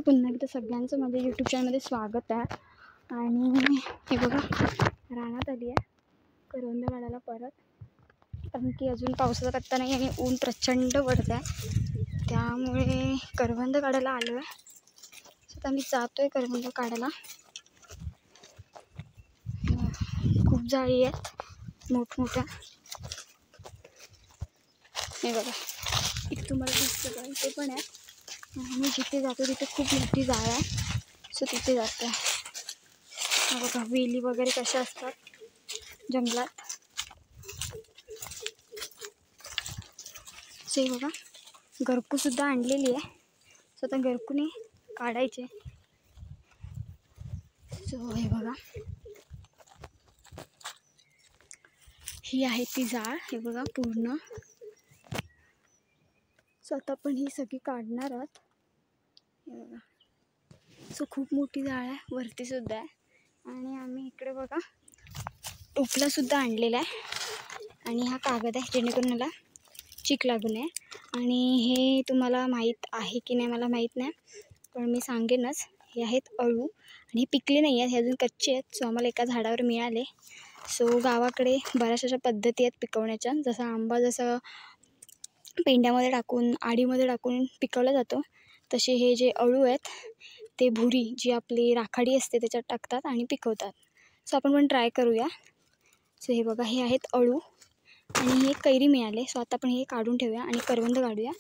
पुन्हा एकदा सगळ्यांचं माझ्या यूट्यूब चॅनलमध्ये स्वागत आहे. आणि हे बघा रानात आली आहे करवंद काढायला परत, कारण की अजून पावसाचा पत्ता नाही आणि ऊन प्रचंड पडत आहे, त्यामुळे करवंद काढायला आलो आहे. आता मी जातो आहे करवंद काढायला. खूप जाळी आहेत मोठमोठ्या. हे बघा इथे तुम्हाला दिसतं का, इथे पण आहे. मी जिथे जातो तिथे खूप मोठी जाळ आहे, सो तिथे जातो आहे. बघा वेली वगैरे कशा असतात जंगलात. सो हे बघा गरकूसुद्धा आणलेली आहे, सो आता गरकूने काढायचे. सो हे बघा ही आहे ती जाळ, हे बघा पूर्ण. सो आता आपण ही सगळी काढणार आहोत. हे बघा सो खूप मोठी जाळ आहे, वरती सुद्धा आहे. आणि आम्ही इकडे बघा टोपलासुद्धा आणलेला आहे आणि हा कागद आहे जेणेकरून मला चिक लागू नये. आणि हे तुम्हाला माहीत आहे की नाही मला माहीत नाही, पण मी सांगेनच. हे आहेत अळू आणि हे पिकले नाही आहेत, हे अजून कच्चे आहेत. सो आम्हाला एका झाडावर मिळाले. सो गावाकडे बऱ्याचशा अशा पद्धती आहेत पिकवण्याच्या. जसा आंबा जसं पेंड्यामध्ये टाकून आडीमध्ये टाकून पिकवला जातो, तसे हे जे अळू आहेत ते भुरी जी आपली राखाडी असते त्याच्यात टाकतात आणि पिकवतात. सो आपण पण ट्राय करूया. सो हे बघा हे आहेत अळू आणि हे कैरी मिळाले. सो आता आपण हे काढून ठेवूया आणि करवंद काढूया.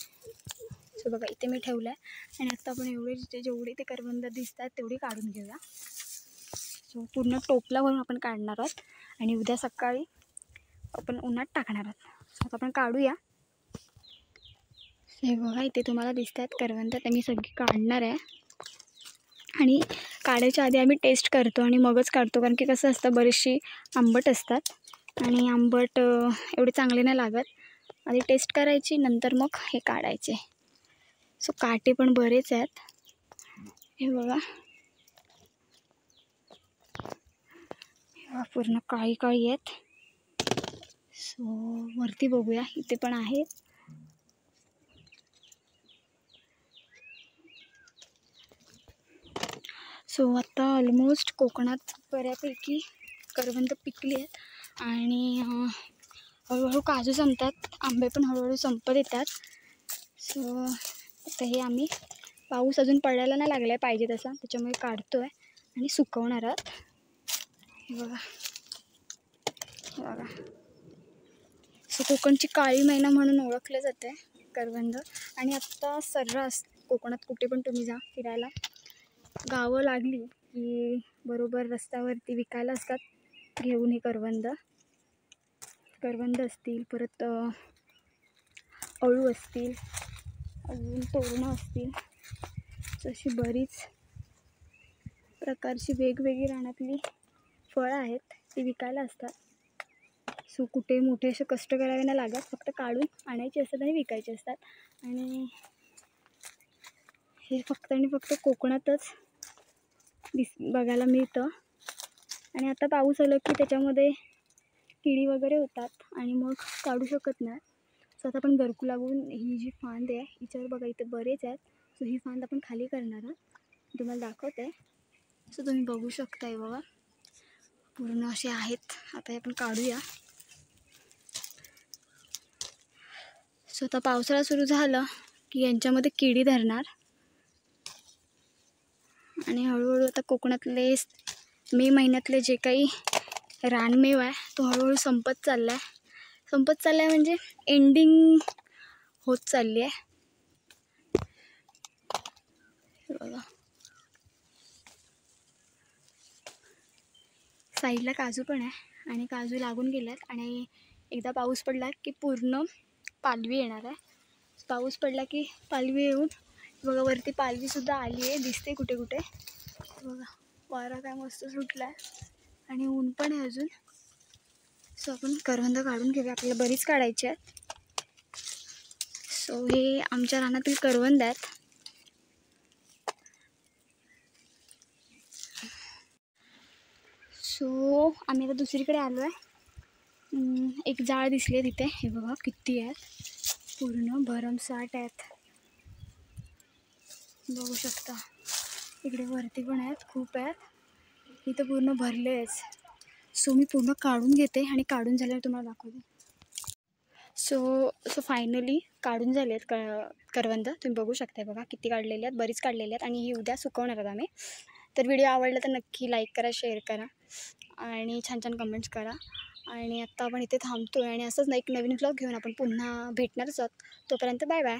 सो बघा इथे मी ठेवलं आहे आणि आता आपण जेवढे ते करवंद दिसतात तेवढी काढून घेऊया. सो पूर्ण टोपला भरून आपण काढणार आहोत आणि उद्या सकाळी आपण उन्हात टाकणार आहोत. सो आता आपण काढूया. हे बघा इथे तुम्हाला दिसत आहेत करवंद, ते मी सगळी काढणार आहे. आणि काढायच्या आधी आम्ही टेस्ट करतो आणि मगच काढतो, कारण की कसं असतं बरीचशी आंबट असतात आणि आंबट एवढे चांगले नाही लागत. आधी टेस्ट करायची नंतर मग हे काढायचे. सो काटे पण बरेच आहेत, हे बघा पूर्ण काळी काळी आहेत. सो वरती बघूया, इथे पण आहेत. सो आता ऑलमोस्ट कोकणात बऱ्यापैकी करवंद पिकली आहेत आणि हळूहळू काजू संपतात, आंबे पण हळूहळू संपत येतात. सो आता हे आम्ही पाऊस अजून पडायला नाही लागला आहे पाहिजे तसा, त्याच्यामुळे काढतो आहे आणि सुकवणार आहोत. हे बघा हे बघा. सो कोकणची काळी मैना म्हणून ओळखले जाते करवंद. आणि आत्ता सर्रास कोकणात कुठे पण तुम्ही जा फिरायला, गावं लागली की बरोबर रस्त्यावरती विकायला असतात घेऊन हे करवंद असतील, परत अळू असतील, अजून तोरणं असतील. अशी बरीच प्रकारची वेगवेगळी रानातली फळं आहेत ती विकायला असतात. सो कुठे मोठे असे कष्ट करावे नाही लागत, फक्त काढून आणायचे असतात आणि विकायचे असतात. आणि हे फक्त आणि फक्त कोकणातच बघायला मिळतं. आणि आता पाऊस आला की त्याच्यामध्ये किडी वगैरे होतात आणि मग काढू शकत नाही. सो आता आपण गरकू लागून ही जी फांद आहे हिच्यावर बघा इथे बरेच आहेत. सो ही फांद आपण खाली करणार आहोत, तुम्हाला दाखवते. सो तुम्ही बघू शकता, हे बघा पूर्ण असे आहेत. आता हे आपण काढूया. सो आता पावसाळा सुरू झाला की यांच्यामध्ये किडी धरणार आणि हळूहळू आता कोकणातले मे महिन्यातले जे काही रानमेवा आहे तो हळूहळू संपत चालला आहे म्हणजे एंडिंग होत चालली आहे. बघा साईडला काजू पण आहे आणि काजू लागून गेल्यात. आणि एकदा पाऊस पडला की पूर्ण पालवी येणार आहे. पाऊस पडला की पालवी येऊन बघा वरती पालवीसुद्धा आली आहे, दिसते कुठे कुठे. बघा वारा काय मस्त सुटला आहे आणि ऊन पण आहे अजून. सो आपण करवंद काढून घेऊया, आपल्याला बरीच काढायची आहेत. सो हे आमच्या रानातील करवंद आहेत. सो आम्ही आता दुसरीकडे आलो आहे. एक जाळ दिसली आहे तिथे, हे बघा किती आहेत, पूर्ण भरमसाठ आहेत, बघू शकता. इकडे वरती पण आहेत, खूप आहेत. इथं पूर्ण भरलेच. सो मी पूर्ण काढून घेते आणि काढून झाल्यावर तुम्हाला दाखवते. सो फायनली काढून झाले आहेत करवंद. तुम्ही बघू शकताय बघा किती काढलेले आहेत, बरीच काढलेली आहेत. आणि ही उद्या सुकवणार आहोत आम्ही. तर व्हिडिओ आवडला तर नक्की लाईक करा, शेअर करा आणि छान छान कमेंट्स करा. आणि आत्ता आपण इथे थांबतो आहे आणि असंच एक नवीन व्लॉग घेऊन आपण पुन्हा भेटणारच आहोत. तोपर्यंत बाय बाय.